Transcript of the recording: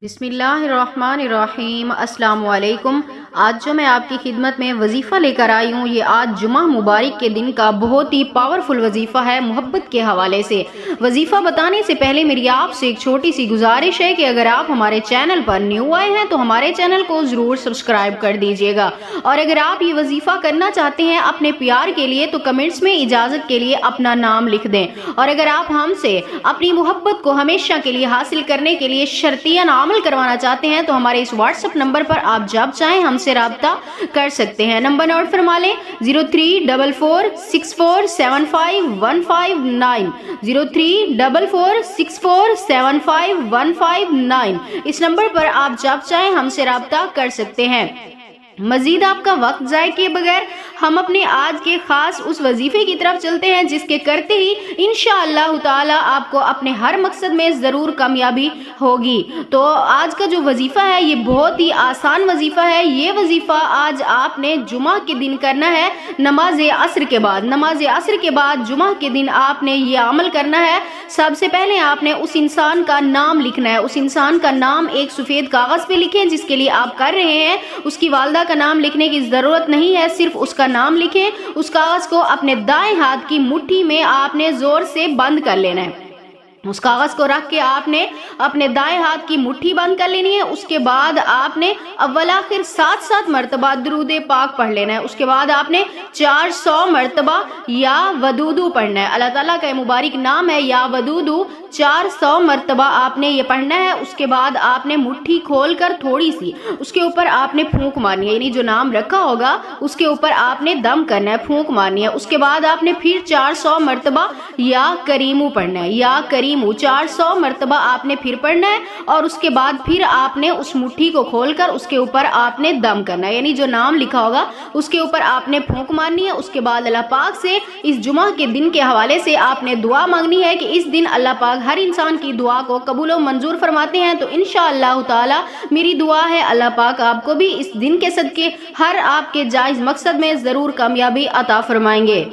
بسم اللہ الرحمن الرحیم۔ السلام علیکم۔ آج جو میں آپ کی خدمت میں وظیفہ لے کر آئی ہوں، یہ آج جمعہ مبارک کے دن کا بہت ہی پاورفل وظیفہ ہے محبت کے حوالے سے۔ وظیفہ بتانے سے پہلے میری آپ سے ایک چھوٹی سی گزارش ہے کہ اگر آپ ہمارے چینل پر نیو آئے ہیں تو ہمارے چینل کو ضرور سبسکرائب کر دیجئے گا، اور اگر آپ یہ وظیفہ کرنا چاہتے ہیں اپنے پیار کے لیے تو کمنٹس میں اجازت کے لیے اپنا نام لکھ دیں، اور اگر آپ ہم سے اپنی محبت کو ہمیشہ کے لیے حاصل کرنے کے لیے شرطیاً عمل کروانا چاہتے ہیں تو ہمارے اس واٹس ایپ نمبر پر آپ جب چاہیں ہم سے رابطہ کر سکتے ہیں۔ نمبر نوٹ فرما لیں 0344647515 0344647515 اس نمبر پر آپ جب چاہیں ہم سے رابطہ کر سکتے ہیں۔ مزید آپ کا وقت ضائع کیے بغیر ہم اپنے آج کے خاص اس وظیفے کی طرف چلتے ہیں جس کے کرتے ہی انشاءاللہ تعالی آپ کو اپنے ہر مقصد میں ضرور کامیابی ہوگی۔ تو آج کا جو وظیفہ ہے یہ بہت ہی آسان وظیفہ ہے۔ یہ وظیفہ آج آپ نے جمعہ کے دن کرنا ہے، نماز عصر کے بعد۔ نماز عصر کے بعد جمعہ کے دن آپ نے یہ عمل کرنا ہے۔ سب سے پہلے آپ نے اس انسان کا نام لکھنا ہے۔ اس انسان کا نام ایک سفید کاغذ پہ لکھیں جس کے لیے آپ کر رہے ہیں۔ اس کی والدہ کا نام لکھنے کی ضرورت نہیں ہے، صرف اس کا نام لکھیں۔ اس کاغذ کو اپنے دائیں ہاتھ کی مٹھی میں آپ نے زور سے بند کر لینا ہے۔ اس کاغذ کو رکھ کے آپ نے اپنے دائیں ہاتھ کی مٹھی بند کر لینی ہے۔ اس کے بعد آپ نے اول آخر 7 مرتبہ درود پاک پڑھ لینا ہے۔ اس کے بعد آپ نے 400 مرتبہ یا ودودو پڑھنا ہے۔ اللہ تعالیٰ کا مبارک نام ہے یا ودودو، 400 مرتبہ آپ نے یہ پڑھنا ہے۔ اس کے بعد آپ نے مٹھی کھول کر تھوڑی سی اس کے اوپر آپ نے پھونک مارنی ہے، یعنی جو نام رکھا ہوگا اس کے اوپر آپ نے دم کرنا ہے، پھونک مارنی ہے۔ اس کے بعد آپ نے پھر 400 مرتبہ یا کریمو پڑھنا ہے، یا کریمو 400 مرتبہ آپ نے پھر پڑھنا ہے، اور اس کے بعد پھر آپ نے اس مٹھی کو کھول کر اس کے اوپر آپ نے دم کرنا ہے، یعنی جو نام لکھا ہوگا اس کے اوپر آپ نے پھونک مارنی ہے۔ اس کے بعد اللہ پاک سے اس جمعہ کے دن کے حوالے سے آپ نے دعا مانگنی ہے کہ اس دن اللہ پاک ہر انسان کی دعا کو قبول و منظور فرماتے ہیں۔ تو انشاءاللہ تعالی میری دعا ہے اللہ پاک آپ کو بھی اس دن کے صدقے ہر آپ کے جائز مقصد میں ضرور کامیابی عطا فرمائیں گے۔